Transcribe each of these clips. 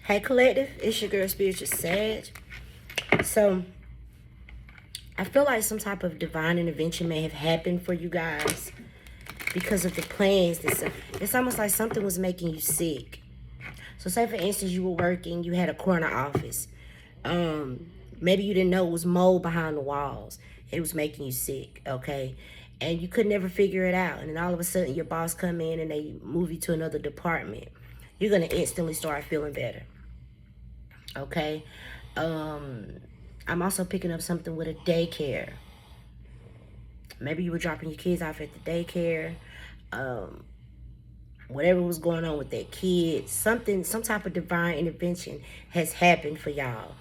Hey collective, it's your girl Spiritual Sag. So I feel like some type of divine intervention may have happened for you guys because of the plans. It's almost like something was making you sick. So say for instance you were working, you had a corner office. Maybe you didn't know it was mold behind the walls. It was making you sick, okay? And you could never figure it out. And then all of a sudden your boss come in and they move you to another department. You're gonna instantly start feeling better. Okay. I'm also picking up something with a daycare. Maybe you were dropping your kids off at the daycare. Whatever was going on with that kid, some type of divine intervention has happened for y'all.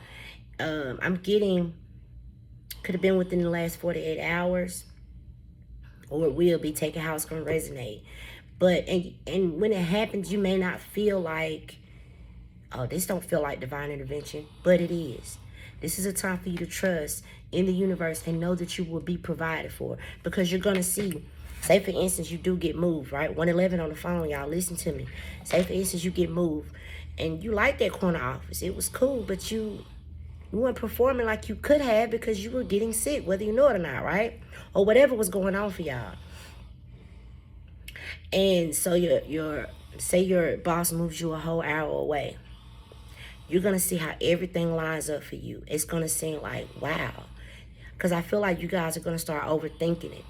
I'm getting, could have been within the last 48 hours, or it will be. Take a house gonna resonate. But and when it happens, you may not feel like, oh, this don't feel like divine intervention, but it is. This is a time for you to trust in the universe and know that you will be provided for, because you're going to see, say for instance, you do get moved, right? 111 on the phone, y'all, listen to me. Say for instance, you get moved and you like that corner office. It was cool, but you weren't performing like you could have because you were getting sick, whether you know it or not, right? Or whatever was going on for y'all. And so say your boss moves you a whole hour away. You're going to see how everything lines up for you. It's going to seem like, wow. Because I feel like you guys are going to start overthinking it.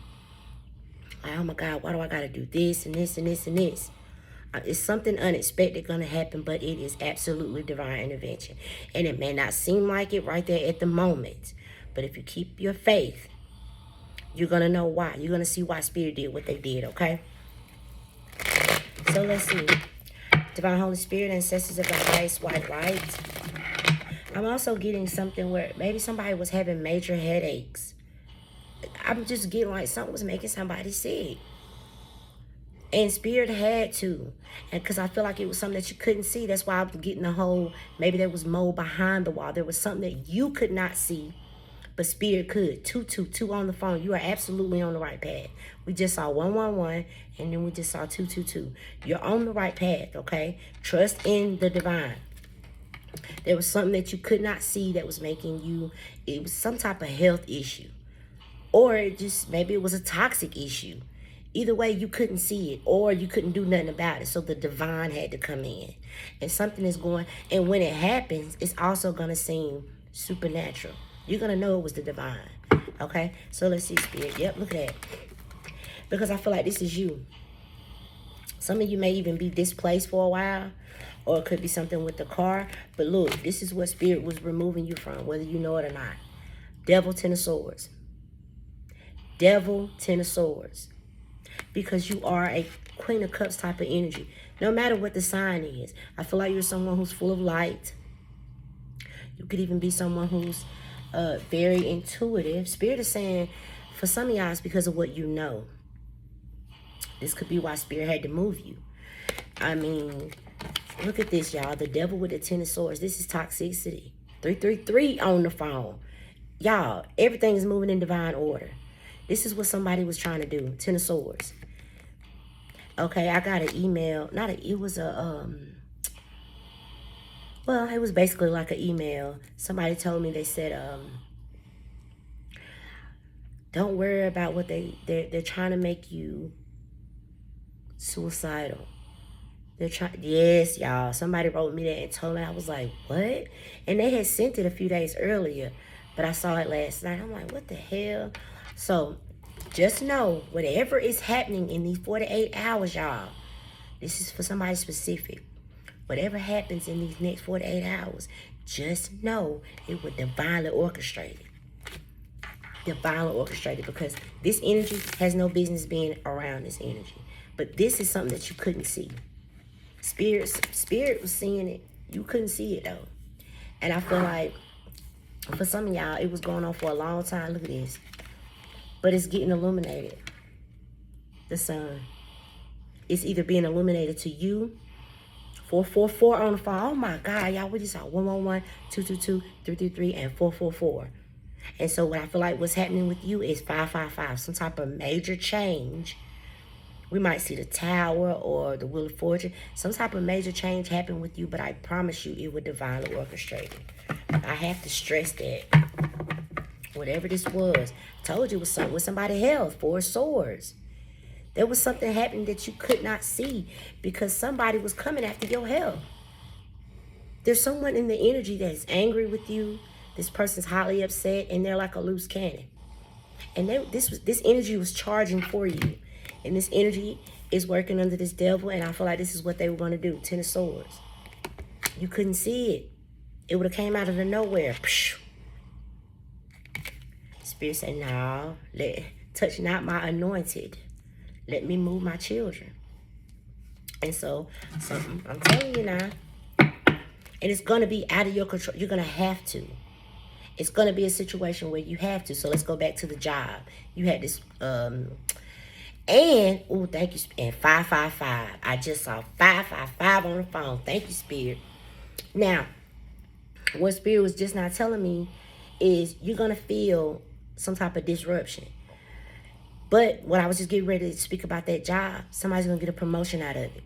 Like, oh my God, why do I got to do this and this and this and this? It's something unexpected going to happen, but it is absolutely divine intervention. And it may not seem like it right there at the moment. But if you keep your faith, you're going to know why. You're going to see why Spirit did what they did, okay? So let's see. Divine Holy Spirit, ancestors of the highest white light. I'm also getting something where maybe somebody was having major headaches. I'm just getting like something was making somebody sick. And Spirit had to. And because I feel like it was something that you couldn't see. That's why I'm getting the whole, maybe there was mold behind the wall. There was something that you could not see, but Spirit could. 222 on the phone. You are absolutely on the right path. We just saw 111, and then we just saw 222. You're on the right path, okay? Trust in the divine. There was something that you could not see that was making you, it was some type of health issue. Or it just, maybe it was a toxic issue. Either way, you couldn't see it, or you couldn't do nothing about it. So the divine had to come in. And something is going, and when it happens, it's also going to seem supernatural. You're going to know it was the divine. Okay? So let's see, Spirit. Yep, look at that. Because I feel like this is you. Some of you may even be displaced for a while. Or it could be something with the car. But look, this is what Spirit was removing you from, whether you know it or not. Devil, Ten of Swords. Devil, Ten of Swords. Because you are a Queen of Cups type of energy. No matter what the sign is. I feel like you're someone who's full of light. You could even be someone who's very intuitive. Spirit is saying, for some of y'all, it's because of what you know. This could be why Spirit had to move you. I mean, look at this, y'all. The devil with the Ten of Swords. This is toxicity. 333 on the phone. Y'all, everything is moving in divine order. This is what somebody was trying to do. Ten of Swords. Okay, I got an email. It was well, it was basically like an email. Somebody told me, they said, don't worry about what they're trying to make you suicidal. They're trying, yes, y'all. Somebody wrote me that and told me. I was like, what? And they had sent it a few days earlier, but I saw it last night. I'm like, what the hell? So just know, whatever is happening in these 48 hours, y'all, this is for somebody specific. Whatever happens in these next 48 hours, just know it was divinely orchestrated. Divinely orchestrated, because this energy has no business being around this energy. But this is something that you couldn't see. Spirit was seeing it. You couldn't see it though. And I feel like for some of y'all, it was going on for a long time. Look at this. But it's getting illuminated. The sun. It's either being illuminated to you. 444 on the phone. Oh my God, y'all, we just saw 111, 222, 333, and 444. And so what I feel like what's happening with you is 555. Some type of major change We might see the Tower or the Wheel of Fortune. Some type of major change happen with you, but I promise you it was divinely orchestrated. I have to stress that. Whatever this was, I told you it was something with somebody's health. 4 swords. There was something happening that you could not see because somebody was coming after your health. There's someone in the energy that's angry with you. This person's highly upset, and they're like a loose cannon. And this energy was charging for you. And this energy is working under this devil, and I feel like this is what they were going to do. 10 of Swords. You couldn't see it. It would have came out of the nowhere. Spirit said, no, touch not my anointed. Let me move my children. And so, something, I'm telling you now, and it's going to be out of your control. You're going to have to. It's going to be a situation where you have to. So let's go back to the job. You had this, and, oh, thank you, and 555. I just saw 555 on the phone. Thank you, Spirit. Now, what Spirit was just not telling me is you're going to feel some type of disruption. But when I was just getting ready to speak about that job, somebody's going to get a promotion out of it.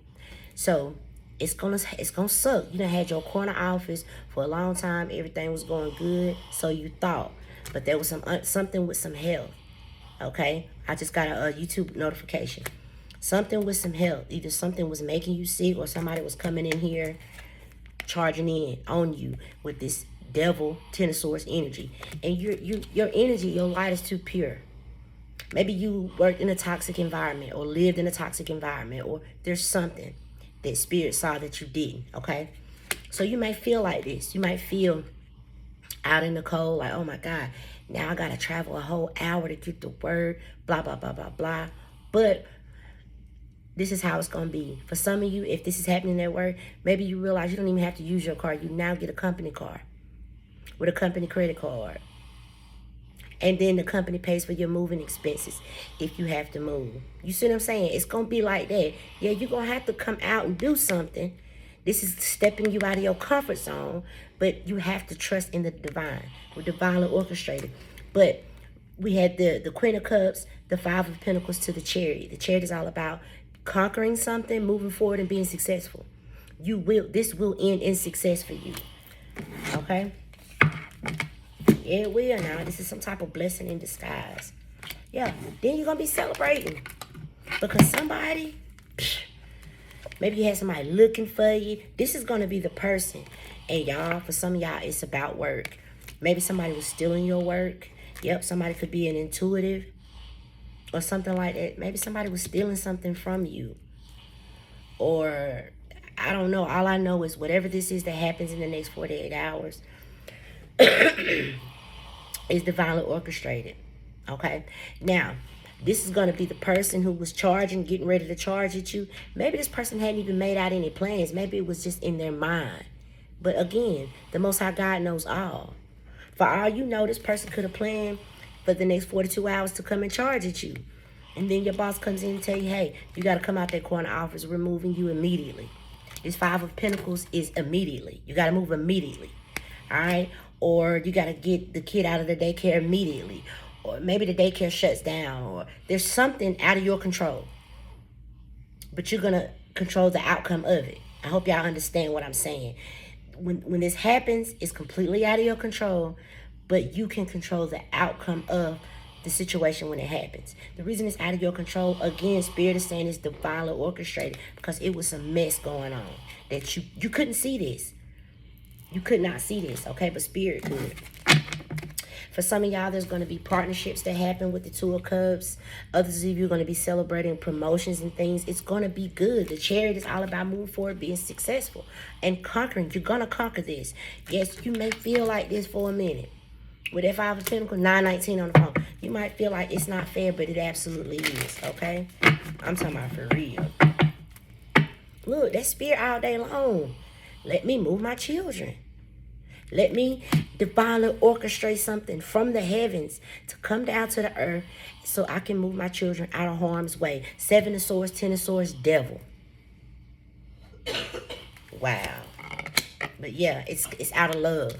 So it's gonna suck. You done had your corner office for a long time. Everything was going good, so you thought. But there was something with some health. Okay? I just got a YouTube notification. Something with some health. Either something was making you sick or somebody was coming in here charging in on you with this devil 10 of Swords energy. And your energy, your light is too pure. Maybe you worked in a toxic environment or lived in a toxic environment, or there's something that Spirit saw that you didn't, okay? So you might feel like this. You might feel out in the cold, like, oh my God, now I got to travel a whole hour to get the word, blah, blah, blah, blah, blah. But this is how it's going to be. For some of you, if this is happening at work, maybe you realize you don't even have to use your car. You now get a company car with a company credit card. And then the company pays for your moving expenses if you have to move. You see what I'm saying? It's going to be like that. Yeah, you're going to have to come out and do something. This is stepping you out of your comfort zone. But you have to trust in the divine. We're divinely orchestrated. But we had the Queen of Cups, the 5 of Pentacles to the Chariot. The Chariot is all about conquering something, moving forward, and being successful. This will end in success for you. Okay? Yeah, it will now. This is some type of blessing in disguise. Yeah, then you're going to be celebrating. Because somebody, maybe you had somebody looking for you. This is going to be the person. And y'all, for some of y'all, it's about work. Maybe somebody was stealing your work. Yep, somebody could be an intuitive or something like that. Maybe somebody was stealing something from you. Or, I don't know. All I know is whatever this is that happens in the next 48 hours, is divinely orchestrated. Okay? Now, this is going to be the person who was charging, getting ready to charge at you. Maybe this person hadn't even made out any plans. Maybe it was just in their mind. But again, the Most High God knows all. For all you know, this person could have planned for the next 42 hours to come and charge at you. And then your boss comes in and tell you, hey, you got to come out that corner office. We're moving you immediately. This 5 of Pentacles is immediately. You got to move immediately. All right? Or you got to get the kid out of the daycare immediately. Or maybe the daycare shuts down. Or there's something out of your control. But you're going to control the outcome of it. I hope y'all understand what I'm saying. When this happens, it's completely out of your control. But you can control the outcome of the situation when it happens. The reason it's out of your control, again, Spirit is saying it's divinely orchestrated. Because it was some mess going on. That you couldn't see this. You could not see this, okay? But Spirit could. For some of y'all, there's going to be partnerships that happen with the 2 of Cups. Others of you are going to be celebrating promotions and things. It's going to be good. The Chariot is all about moving forward, being successful, and conquering. You're going to conquer this. Yes, you may feel like this for a minute. With that 5 of Pentacles, 919 on the phone. You might feel like it's not fair, but it absolutely is, okay? I'm talking about for real. Look, that's Spirit all day long. Let me move my children. Let me divinely orchestrate something from the heavens to come down to the earth so I can move my children out of harm's way. 7 of Swords, 10 of Swords, devil. Wow. But yeah, it's out of love.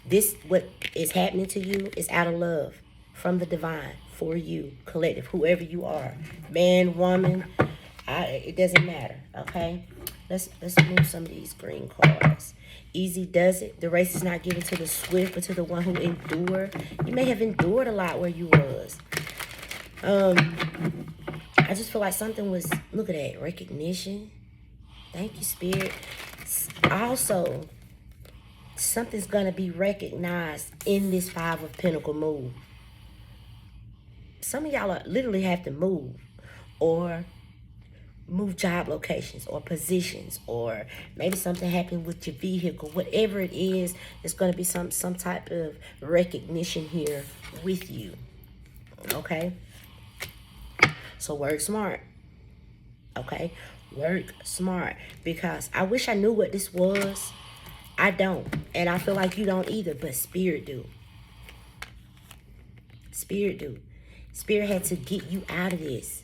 This, what is happening to you, is out of love from the divine for you, collective, whoever you are. Man, woman, It doesn't matter, okay? Let's move some of these green cards. Easy does it. The race is not given to the swift, but to the one who endure. You may have endured a lot where you was. I just feel like something was, look at that, recognition. Thank you, Spirit. Also, something's going to be recognized in this Five of Pentacles move. Some of y'all literally have to move, or move job locations or positions, or maybe something happened with your vehicle. Whatever it is, there's going to be some type of recognition here with you. Okay? So work smart. Okay? Work smart. Because I wish I knew what this was. I don't. And I feel like you don't either. But Spirit do. Spirit do. Spirit had to get you out of this.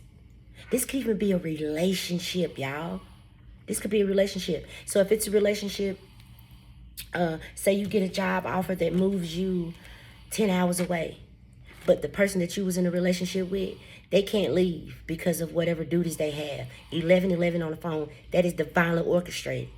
This could even be a relationship, y'all. This could be a relationship. So if it's a relationship, say you get a job offer that moves you 10 hours away. But the person that you was in a relationship with, they can't leave because of whatever duties they have. 1111 on the phone, that is divinely orchestrated.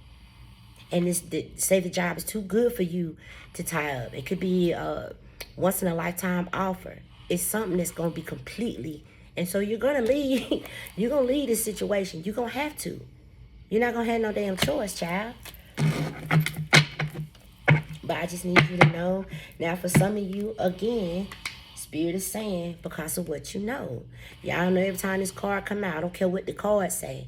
And say the job is too good for you to tie up. It could be a once in a lifetime offer. It's something that's going to be completely, and so you're going to leave. You're going to leave this situation. You're going to have to. You're not going to have no damn choice, child. But I just need you to know. Now, for some of you, again, Spirit is saying, because of what you know. Y'all know every time this card come out, I don't care what the cards say.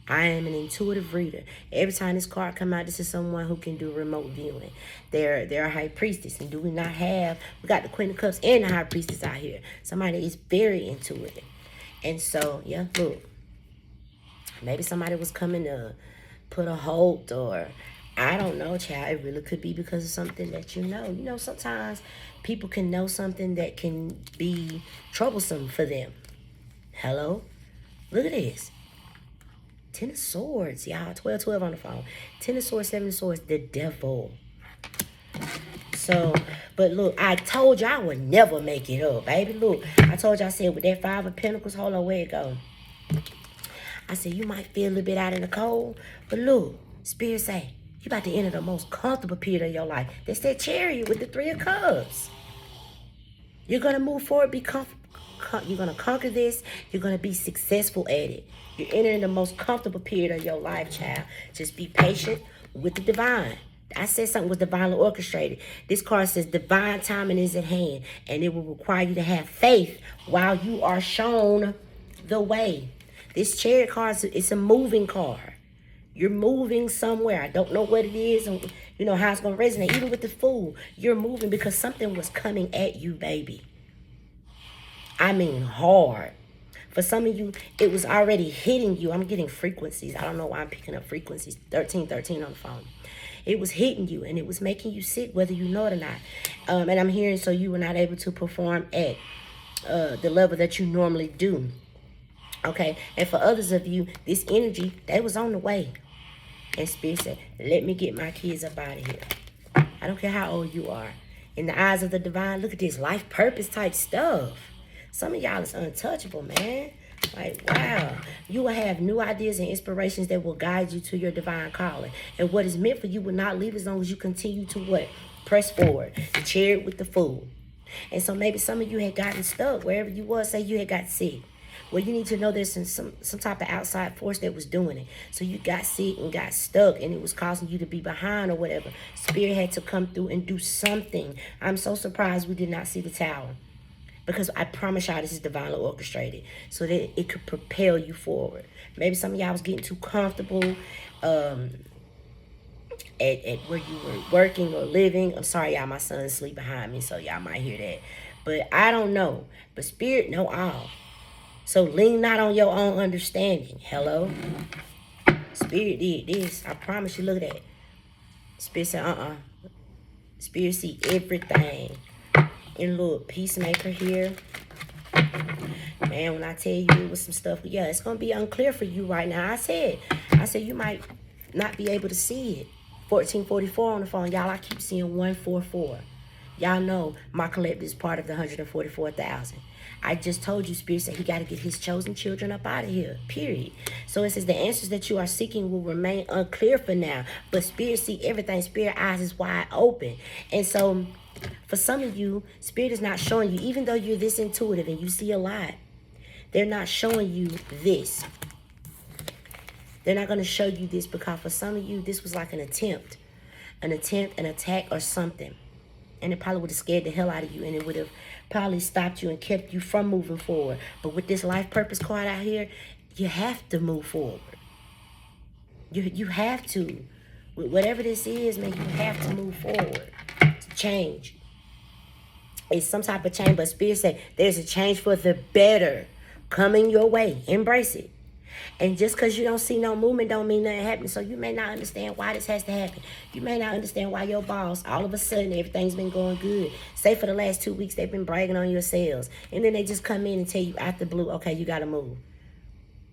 I am an intuitive reader. Every time this card come out, this is someone who can do remote viewing. They're a high priestess. And do we not have, we got the Queen of Cups and the high priestess out here. Somebody that is very intuitive. And so, yeah, look. Maybe somebody was coming to put a halt, or I don't know, child. It really could be because of something that you know. You know, sometimes people can know something that can be troublesome for them. Hello? Look at this. 10 of Swords, y'all. 12 on the phone. 10 of Swords, 7 of Swords, the devil. So, but look, I told you I would never make it up, baby. Look, I told you, I said with that 5 of Pentacles, hold on, where it go? I said, you might feel a little bit out in the cold, but look, Spirit say, you about to enter the most comfortable period of your life. That's that Chariot with the 3 of Cups. You're going to move forward, be comfortable. You're going to conquer this. You're going to be successful at it. You're entering the most comfortable period of your life, child. Just be patient with the divine. I said something was divinely orchestrated. This card says divine timing is at hand, and it will require you to have faith while you are shown the way. This Chariot card, it's a moving card. You're moving somewhere. I don't know what it is, and you know how it's going to resonate. Even with the Fool, you're moving because something was coming at you, baby. I mean hard. For some of you, it was already hitting you. I'm getting frequencies. I don't know why I'm picking up frequencies. 13 on the phone. It was hitting you, and it was making you sick, whether you know it or not. And I'm hearing so you were not able to perform at the level that you normally do. Okay? And for others of you, this energy, they was on the way. And Spirit said, let me get my kids up out of here. I don't care how old you are. In the eyes of the divine, look at this life purpose type stuff. Some of y'all is untouchable, man. Like, wow. You will have new ideas and inspirations that will guide you to your divine calling. And what is meant for you will not leave as long as you continue to what? Press forward. The Chariot with the Fool. And so maybe some of you had gotten stuck wherever you was. Say you had got sick. Well, you need to know there's some type of outside force that was doing it. So you got sick and got stuck, and it was causing you to be behind or whatever. Spirit had to come through and do something. I'm so surprised we did not see the Tower. Because I promise y'all this is divinely orchestrated so that it could propel you forward. Maybe some of y'all was getting too comfortable at where you were working or living. I'm sorry, y'all, my son's asleep behind me, so y'all might hear that. But I don't know. But Spirit know all. So lean not on your own understanding. Hello? Spirit did this. I promise you, look at that. Spirit said, Spirit see everything. And look, Peacemaker here. Man, when I tell you it was some stuff, yeah, it's going to be unclear for you right now. I said you might not be able to see it. 1444 on the phone. Y'all, I keep seeing 144. Y'all know my collective is part of the 144,000. I just told you, Spirit said he got to get his chosen children up out of here, period. So it says the answers that you are seeking will remain unclear for now. But Spirit see everything. Spirit eyes is wide open. And so for some of you, Spirit is not showing you, even though you're this intuitive and you see a lot, they're not showing you this. They're not going to show you this because for some of you, this was like an attempt, an attack or something. And it probably would have scared the hell out of you, and it would have probably stopped you and kept you from moving forward. But with this life purpose card out here, you have to move forward. You have to. With whatever this is, man, you have to move forward. To change. It's some type of change, but Spirit said there's a change for the better coming your way. Embrace it. And just because you don't see no movement don't mean nothing happening. So you may not understand why this has to happen. You may not understand why your boss, all of a sudden, everything's been going good. Say for the last 2 weeks, they've been bragging on your sales. And then they just come in and tell you out the blue, okay, you got to move.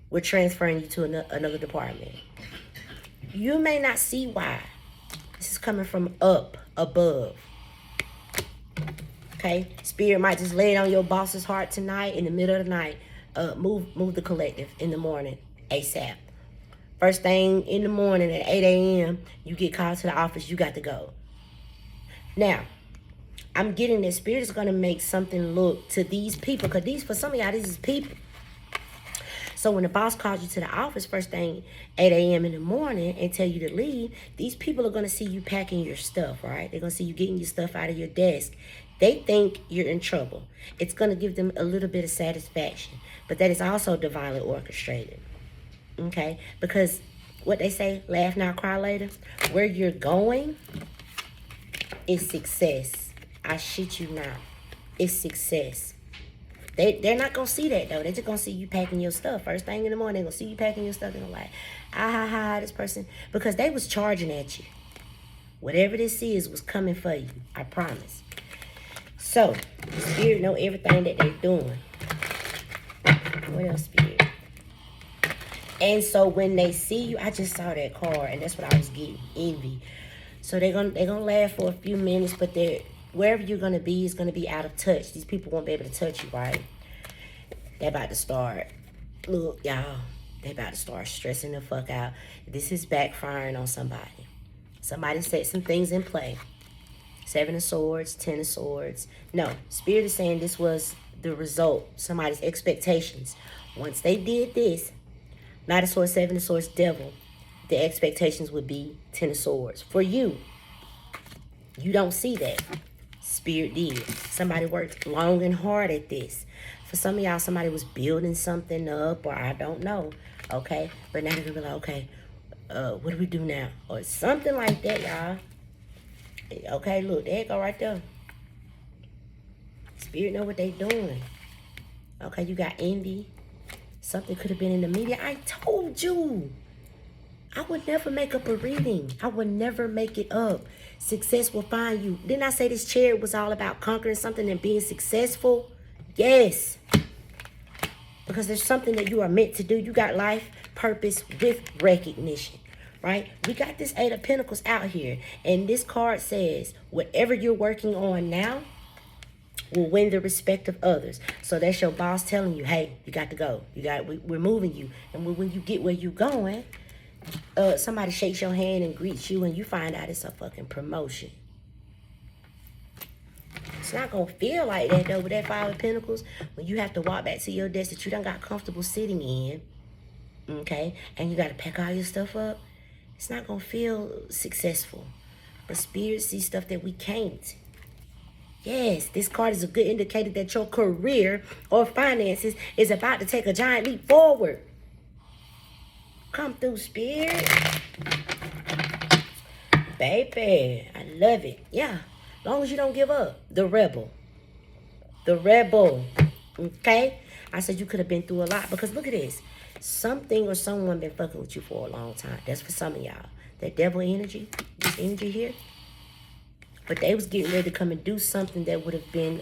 We're transferring you to another department. You may not see why. This is coming from up, above. Okay? Spirit might just lay it on your boss's heart tonight in the middle of the night. Move the collective in the morning ASAP. First thing in the morning at 8 a.m., you get called to the office, you got to go. Now, I'm getting that Spirit is going to make something look to these people, because these, for some of y'all, these is people. So when the boss calls you to the office first thing 8 a.m. in the morning and tell you to leave, these people are going to see you packing your stuff, right? They're going to see you getting your stuff out of your desk. They think you're in trouble. It's going to give them a little bit of satisfaction. But that is also divinely orchestrated. Okay? Because what they say, laugh now, cry later. Where you're going is success. I shit you not. It's success. They're not going to see that, though. They're just going to see you packing your stuff. First thing in the morning, they're going to see you packing your stuff. They're going to like, this person. Because they was charging at you. Whatever this is was coming for you. I promise. So, the Spirit know everything that they're doing. What else, Spirit? And so when they see you, I just saw that card, and that's what I was getting, envy. So they're gonna laugh for a few minutes, but wherever you're gonna be is gonna be out of touch. These people won't be able to touch you, right? They're about to start. Look, y'all, they about to start stressing the fuck out. This is backfiring on somebody. Somebody set some things in play. 7 of Swords, 10 of Swords. No, Spirit is saying this was the result, somebody's expectations. Once they did this, Knight of Swords, 7 of Swords, Devil, the expectations would be 10 of Swords. For you, you don't see that. Spirit did. Somebody worked long and hard at this. For some of y'all, somebody was building something up, or I don't know, okay? But now they're going to be like, okay, what do we do now? Or something like that, y'all. Okay, look, there you go right there. Spirit know what they doing. Okay, you got envy. Something could have been in the media. I told you. I would never make up a reading. I would never make it up. Success will find you. Didn't I say this chariot was all about conquering something and being successful? Yes. Because there's something that you are meant to do. You got life, purpose with recognition. Right? We got this 8 of Pentacles out here. And this card says, whatever you're working on now will win the respect of others. So that's your boss telling you, hey, you got to go. We're moving you. And when you get where you're going, somebody shakes your hand and greets you, and you find out it's a fucking promotion. It's not going to feel like that, though, with that 5 of Pentacles. When you have to walk back to your desk that you done got comfortable sitting in, okay, and you got to pack all your stuff up, it's not going to feel successful. But Spirit sees stuff that we can't. Yes, this card is a good indicator that your career or finances is about to take a giant leap forward. Come through, Spirit. Baby, I love it. Yeah, as long as you don't give up. The rebel. The rebel. Okay? I said you could have been through a lot, because look at this. Something or someone been fucking with you for a long time. That's for some of y'all. That devil energy, this energy here. But they was getting ready to come and do something that would have been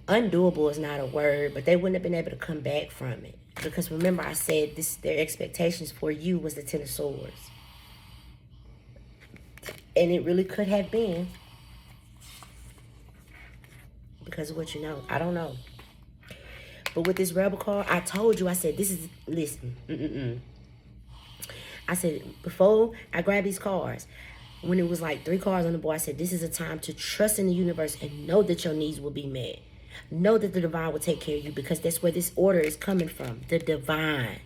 undoable is not a word, but they wouldn't have been able to come back from it. Because remember I said their expectations for you was the 10 of Swords. And it really could have been because of what you know. I don't know. But with this Rebel card, I told you, I said, this is, listen. I said, before I grabbed these cards, when it was like 3 cards on the board, I said, this is a time to trust in the universe and know that your needs will be met. Know that the divine will take care of you, because that's where this order is coming from, the divine.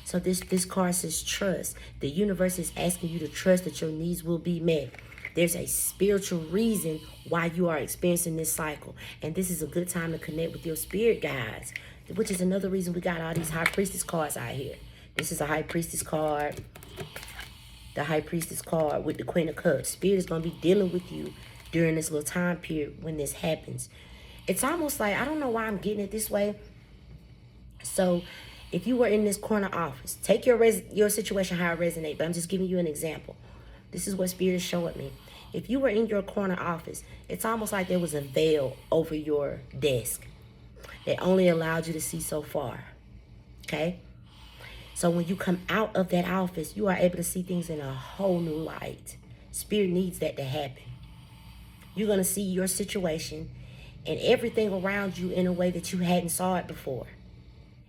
So this card says trust. The universe is asking you to trust that your needs will be met. There's a spiritual reason why you are experiencing this cycle. And this is a good time to connect with your spirit guides, which is another reason we got all these High Priestess cards out here. This is a High Priestess card. The High Priestess card with the Queen of Cups. Spirit is going to be dealing with you during this little time period when this happens. It's almost like, I don't know why I'm getting it this way. So if you were in this corner office, take your situation how it resonates, but I'm just giving you an example. This is what Spirit is showing me. If you were in your corner office, it's almost like there was a veil over your desk that only allowed you to see so far. Okay? So when you come out of that office, you are able to see things in a whole new light. Spirit needs that to happen. You're going to see your situation and everything around you in a way that you hadn't saw it before.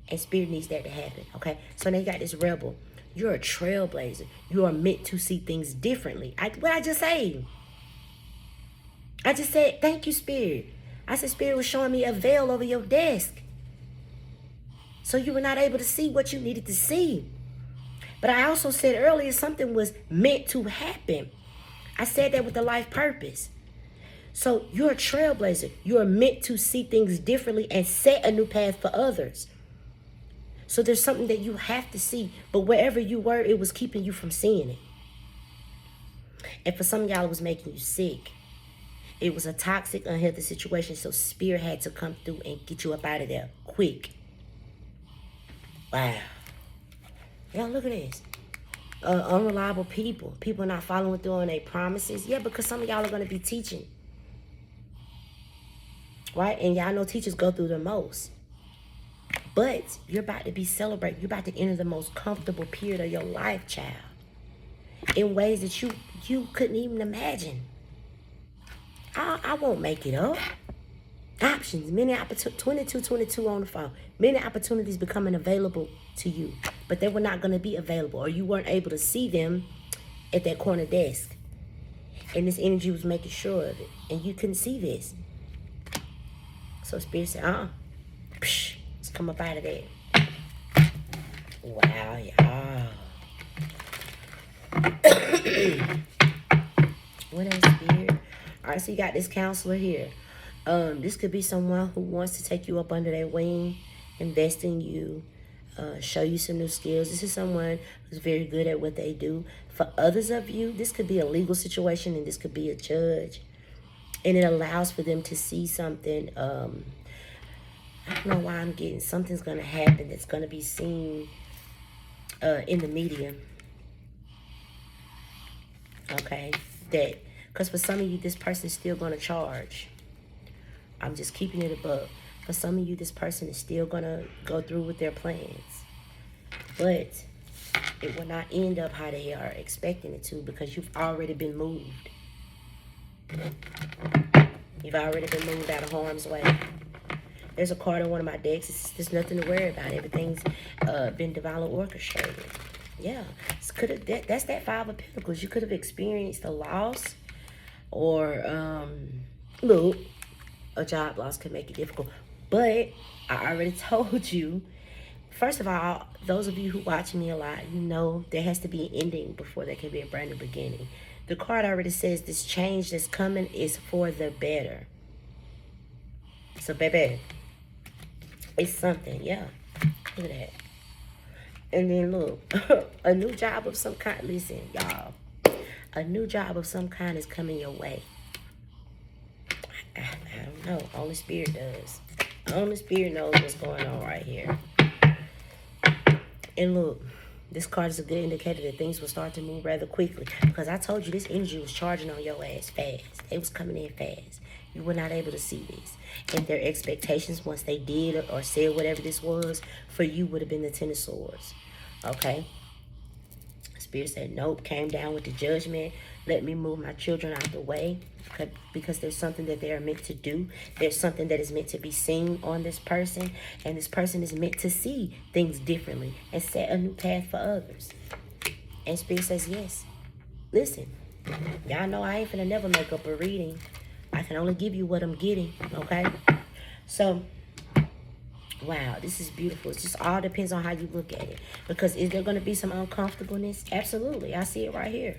And Spirit needs that to happen, okay? So now you got this Rebel. You're a trailblazer. You are meant to see things differently. What I just say? I just said, thank you, Spirit. I said, Spirit was showing me a veil over your desk. So you were not able to see what you needed to see. But I also said earlier something was meant to happen. I said that with the life purpose. So you're a trailblazer. You are meant to see things differently and set a new path for others. So there's something that you have to see. But wherever you were, it was keeping you from seeing it. And for some of y'all, it was making you sick. It was a toxic, unhealthy situation. So Spirit had to come through and get you up out of there quick. Wow. Y'all, look at this. Unreliable people. People not following through on their promises. Yeah, because some of y'all are going to be teaching. Right? And y'all know teachers go through the most. But you're about to be celebrated. You're about to enter the most comfortable period of your life, child. In ways that you couldn't even imagine. I won't make it up. Options. Many opportunities. 2222 on the phone. Many opportunities becoming available to you. But they were not going to be available. Or you weren't able to see them at that corner desk. And this energy was making sure of it. And you couldn't see this. So Spirit said, Psh. Come up out of there. Wow, y'all. What else, Spirit? All right, so you got this counselor here. This could be someone who wants to take you up under their wing, invest in you, show you some new skills. This is someone who's very good at what they do. For others of you, this could be a legal situation, and this could be a judge. And it allows for them to see something. I don't know why I'm getting something's going to happen that's going to be seen in the media. Okay? Because for some of you, this person is still going to charge. I'm just keeping it above. For some of you, this person is still going to go through with their plans. But it will not end up how they are expecting it to, because you've already been moved. You've already been moved out of harm's way. There's a card on one of my decks. There's nothing to worry about. Everything's been divinely orchestrated. Yeah. That's that 5 of Pentacles. You could have experienced a loss, or look, a job loss could make it difficult. But I already told you, first of all, those of you who watch me a lot, you know there has to be an ending before there can be a brand new beginning. The card already says this change that's coming is for the better. So, baby, it's something, yeah. Look at that. And then look, a new job of some kind. Listen, y'all. A new job of some kind is coming your way. I don't know. Only Spirit does. Only Spirit knows what's going on right here. And look, this card is a good indicator that things will start to move rather quickly. Because I told you this energy was charging on your ass fast. It was coming in fast. You were not able to see this. And their expectations, once they did or said whatever this was, for you would have been the Ten of Swords. Okay? Spirit said, nope, came down with the judgment. Let me move my children out the way because there's something that they are meant to do. There's something that is meant to be seen on this person. And this person is meant to see things differently and set a new path for others. And Spirit says, yes. Listen, y'all know I ain't finna never make up a reading. I can only give you what I'm getting, okay? So, wow, this is beautiful. It just all depends on how you look at it. Because is there going to be some uncomfortableness? Absolutely. I see it right here.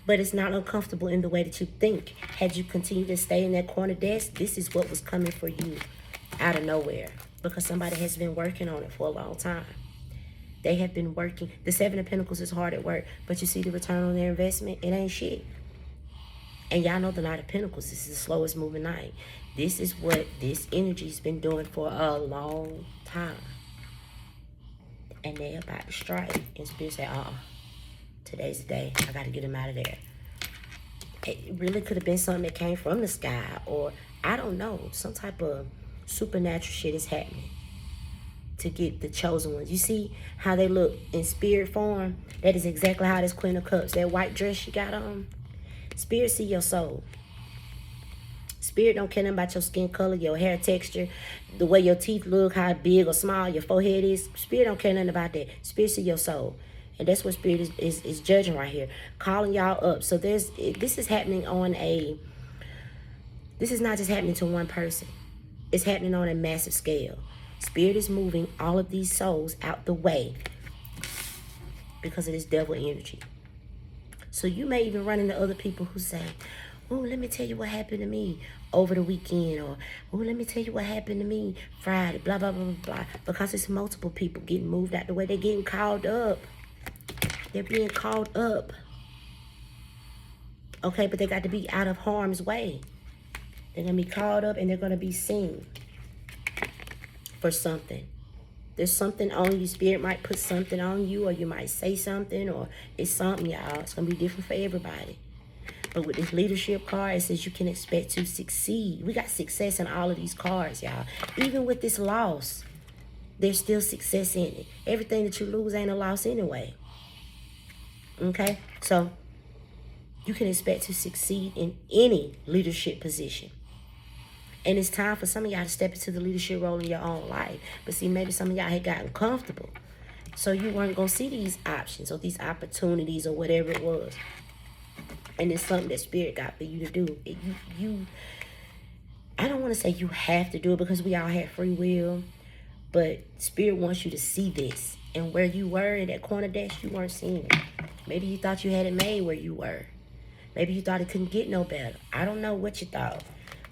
But it's not uncomfortable in the way that you think. Had you continued to stay in that corner desk, this is what was coming for you out of nowhere. Because somebody has been working on it for a long time. They have been working. The Seven of Pentacles is hard at work. But you see the return on their investment? It ain't shit. And y'all know the Knight of Pentacles. This is the slowest moving night. This is what this energy's been doing for a long time. And they're about to strike. And Spirit say, today's the day. I got to get them out of there. It really could have been something that came from the sky. Or, I don't know. Some type of supernatural shit is happening to get the chosen ones. You see how they look in spirit form? That is exactly how this Queen of Cups, that white dress she got on. Spirit see your soul. Spirit don't care nothing about your skin color, your hair texture, the way your teeth look, how big or small your forehead is. Spirit don't care nothing about that. Spirit see your soul. And that's what Spirit is judging right here. Calling y'all up. So this is happening on a... This is not just happening to one person. It's happening on a massive scale. Spirit is moving all of these souls out the way because of this devil energy. So you may even run into other people who say, oh, let me tell you what happened to me over the weekend. Or, oh, let me tell you what happened to me Friday. Blah, blah, blah, blah, blah. Because it's multiple people getting moved out the way. They're getting called up. They're being called up. Okay, but they got to be out of harm's way. They're going to be called up and they're going to be seen for something. There's something on you. Spirit might put something on you, or you might say something, or it's something, y'all. It's going to be different for everybody. But with this leadership card, it says you can expect to succeed. We got success in all of these cards, y'all. Even with this loss, there's still success in it. Everything that you lose ain't a loss anyway. Okay? So, you can expect to succeed in any leadership position. And it's time for some of y'all to step into the leadership role in your own life. But see, maybe some of y'all had gotten comfortable. So you weren't going to see these options or these opportunities or whatever it was. And it's something that Spirit got for you to do. I don't want to say you have to do it because we all have free will. But Spirit wants you to see this. And where you were in that corner desk, you weren't seeing it. Maybe you thought you had it made where you were. Maybe you thought it couldn't get no better. I don't know what you thought.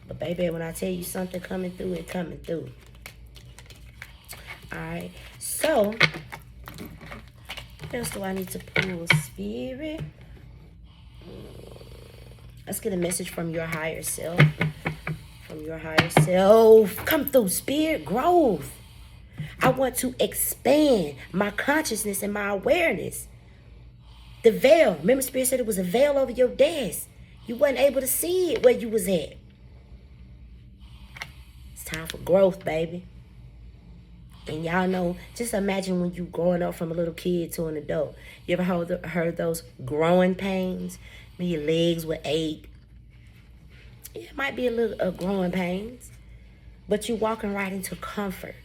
But baby, when I tell you something coming through, it's coming through. Alright. So, what else do I need to pull? Spirit. Let's get a message from your higher self. From your higher self. Come through, Spirit. Growth. I want to expand my consciousness and my awareness. The veil. Remember, Spirit said it was a veil over your desk. You wasn't able to see it where you was at. It's time for growth, baby. And y'all know, just imagine when you growing up from a little kid to an adult. You ever heard those growing pains? When your legs would ache. It might be a little growing pains. But you're walking right into comfort.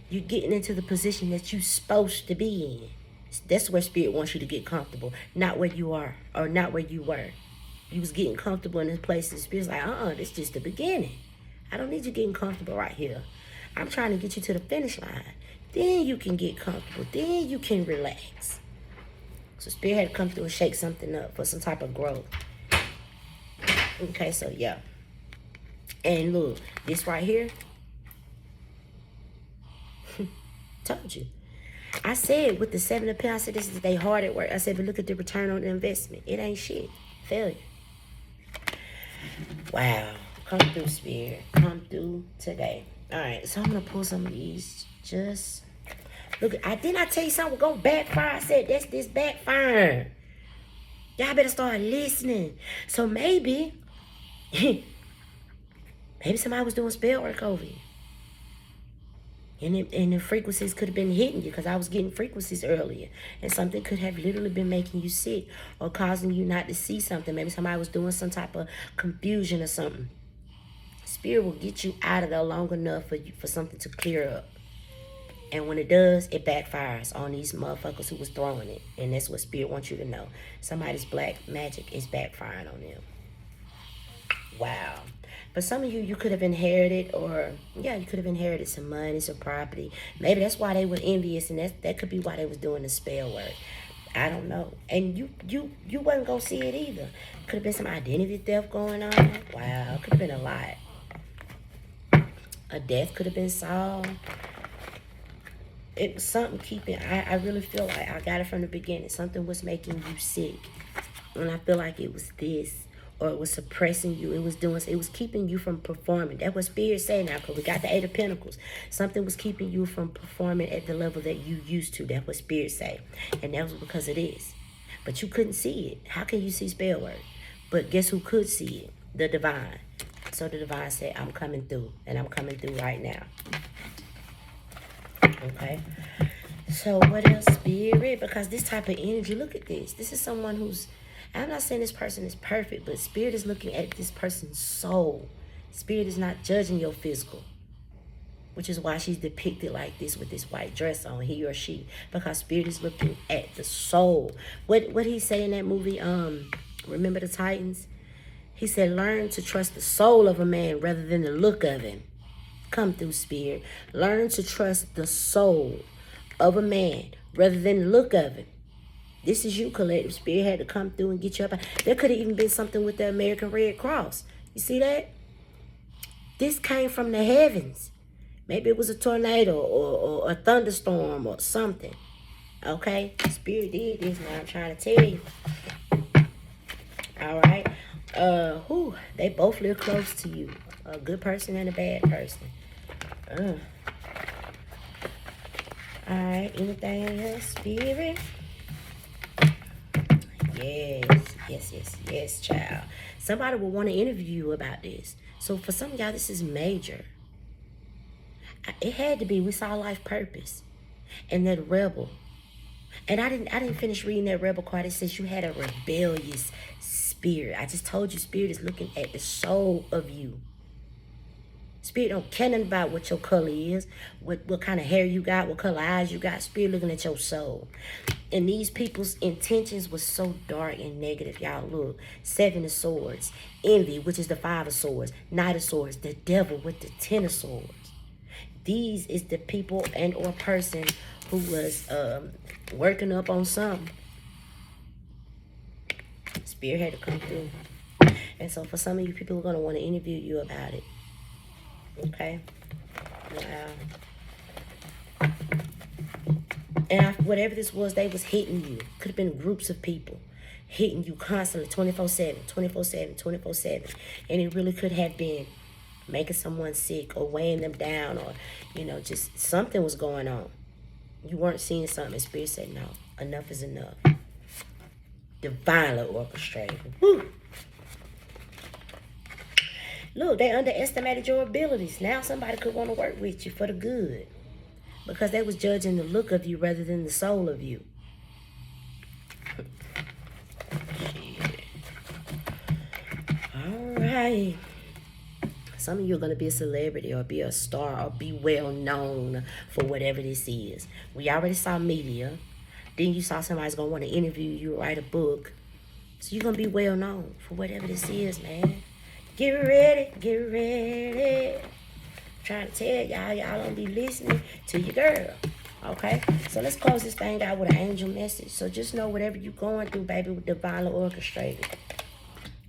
You're getting into the position that you're supposed to be in. That's where Spirit wants you to get comfortable. Not where you are or not where you were. You was getting comfortable in this place. And Spirit's like, this is just the beginning. I don't need you getting comfortable right here. I'm trying to get you to the finish line. Then you can get comfortable. Then you can relax. So Spirit had to come through and shake something up for some type of growth. Okay, so yeah. And look, this right here. Told you. I said with the 7 of Pentacles, I said this is they hard at work. I said, but look at the return on the investment. It ain't shit. Failure. Wow. Come through, Spirit. Come through today. All right, so I'm going to pull some of these. Just look. Didn't I tell you something? Go backfire. I said, that's this backfire. Y'all better start listening. So maybe, maybe somebody was doing spell work over you. And the frequencies could have been hitting you, because I was getting frequencies earlier. And something could have literally been making you sick or causing you not to see something. Maybe somebody was doing some type of confusion or something. Spirit will get you out of there long enough for something to clear up. And when it does, it backfires on these motherfuckers who was throwing it. And that's what Spirit wants you to know. Somebody's black magic is backfiring on them. Wow. But some of you could have inherited, or you could have inherited some money, some property. Maybe that's why they were envious, and that could be why they was doing the spell work. I don't know. And you wasn't gonna see it either. Could have been some identity theft going on. Wow, could have been a lot. A death could have been solved. It was something keeping. I really feel like I got it from the beginning. Something was making you sick, and I feel like it was this. Or it was suppressing you. It was keeping you from performing. That's what Spirit say now, because we got the Eight of Pentacles. Something was keeping you from performing at the level that you used to. That's what Spirit say. And that was because of this. But you couldn't see it. How can you see spell work? But guess who could see it? The divine. So the divine said, I'm coming through. And I'm coming through right now. Okay. So what else, Spirit? Because this type of energy, look at this. This is someone who's, I'm not saying this person is perfect, but Spirit is looking at this person's soul. Spirit is not judging your physical, which is why she's depicted like this with this white dress on, he or she, because Spirit is looking at the soul. What he say in that movie, Remember the Titans? He said, learn to trust the soul of a man rather than the look of him. Come through, Spirit. Learn to trust the soul of a man rather than the look of him. This is you, collective. Spirit had to come through and get you up. There could have even been something with the American Red Cross. You see that? This came from the heavens. Maybe it was a tornado or a thunderstorm or something. Okay? Spirit did this. Now I'm trying to tell you. All right? They both live close to you. A good person and a bad person. All right. Anything else, Spirit? Yes, child. Somebody will want to interview you about this. So for some of y'all, this is major. It had to be. We saw life purpose. And that rebel. And I didn't finish reading that rebel card. It says you had a rebellious spirit. I just told you, Spirit is looking at the soul of you. Spirit don't care nothing about what your color is, what kind of hair you got, what color eyes you got. Spirit looking at your soul. And these people's intentions was so dark and negative. Y'all look. 7 of Swords. Envy, which is the 5 of Swords. Knight of Swords. The devil with the 10 of Swords. These is the people and or person who was working up on something. Spirit had to come through. And so for some of you people, are going to want to interview you about it. Okay? Wow. And whatever this was, they was hitting you. Could have been groups of people hitting you constantly, 24/7, 24/7, 24/7. And it really could have been making someone sick or weighing them down, or, just something was going on. You weren't seeing something. Spirit said, no, enough is enough. Divinely orchestrated. Woo. Look, they underestimated your abilities. Now somebody could want to work with you for the good, because they was judging the look of you rather than the soul of you. Shit. All right. Some of you are going to be a celebrity or be a star or be well known for whatever this is. We already saw media. Then you saw somebody's going to want to interview you, write a book. So you're going to be well known for whatever this is, man. Get ready, get ready. I'm trying to tell y'all don't be listening to your girl. Okay? So let's close this thing out with an angel message. So just know whatever you're going through, baby, with divinely orchestrated.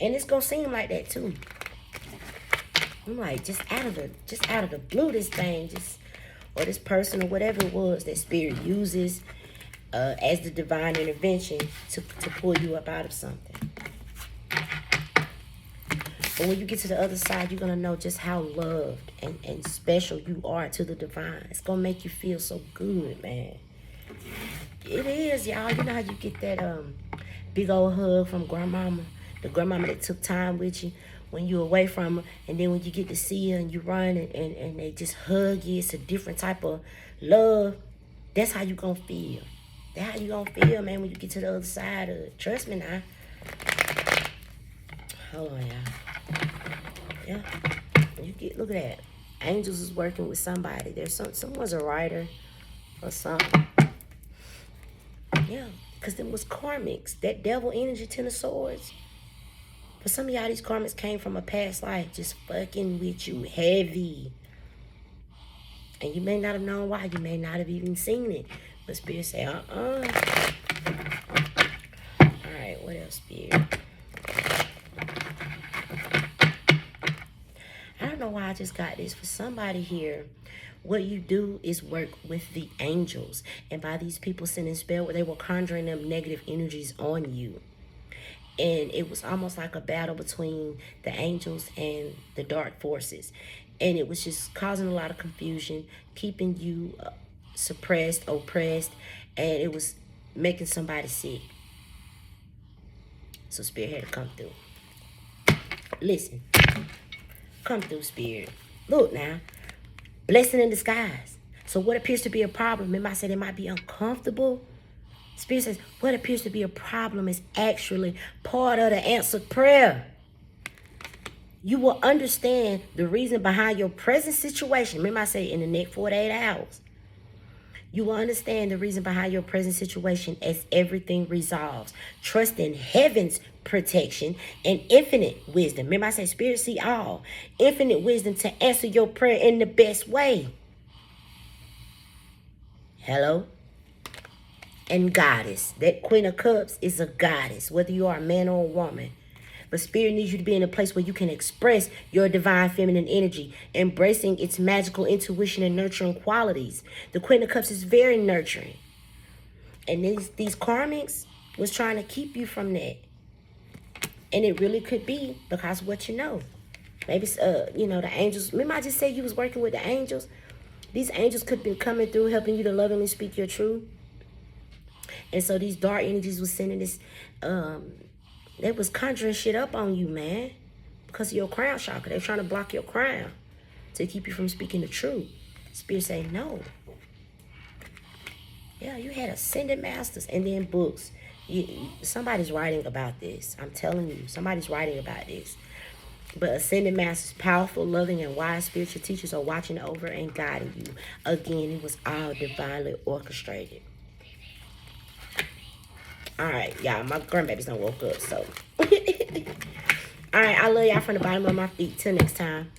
And it's going to seem like that too. I'm like, just out of the blue, this thing, or this person or whatever it was that Spirit uses as the divine intervention to pull you up out of something. But when you get to the other side, you're going to know just how loved and special you are to the divine. It's going to make you feel so good, man. It is, y'all. You know how you get that big old hug from grandmama? The grandmama that took time with you when you're away from them, and then when you get to see her and you run and they just hug you. It's a different type of love. That's how you gonna feel. That's how you gonna feel, man, when you get to the other side of it. Trust me now. Hold on, y'all. Yeah. Look at that. Angels is working with somebody. There's someone's a writer or something. Yeah, because them was karmics. That devil energy, 10 of swords. For some of y'all, these karmics came from a past life, just fucking with you heavy. And you may not have known why. You may not have even seen it. But Spirit say, All right, what else, Spirit? I don't know why I just got this. For somebody here, what you do is work with the angels. And by these people sending spell, they were conjuring them negative energies on you. And it was almost like a battle between the angels and the dark forces. And it was just causing a lot of confusion, keeping you suppressed, oppressed, and it was making somebody sick. So Spirit had to come through. Listen. Come through, Spirit. Look now. Blessing in disguise. So what appears to be a problem, remember I said it might be uncomfortable? Spirit says, what appears to be a problem is actually part of the answered prayer. You will understand the reason behind your present situation. Remember I said in the next 48 hours. You will understand the reason behind your present situation as everything resolves. Trust in heaven's protection and infinite wisdom. Remember I said Spirit see all. Infinite wisdom to answer your prayer in the best way. Hello? And goddess. That Queen of Cups is a goddess, whether you are a man or a woman. But Spirit needs you to be in a place where you can express your divine feminine energy, embracing its magical intuition and nurturing qualities. The Queen of Cups is very nurturing. And these karmics was trying to keep you from that. And it really could be because of what you know. Maybe, the angels. Remember I just said you was working with the angels? These angels could be coming through, helping you to lovingly speak your truth. And so these dark energies was sending this, they was conjuring shit up on you, man. Because of your crown chakra. They're trying to block your crown to keep you from speaking the truth. Spirit say no. Yeah, you had ascended masters and then books. Somebody's writing about this. I'm telling you, somebody's writing about this. But ascended masters, powerful, loving, and wise spiritual teachers are watching over and guiding you. Again, it was all divinely orchestrated. All right, y'all, my grandbabies done woke up, so. All right, I love y'all from the bottom of my feet. Till next time.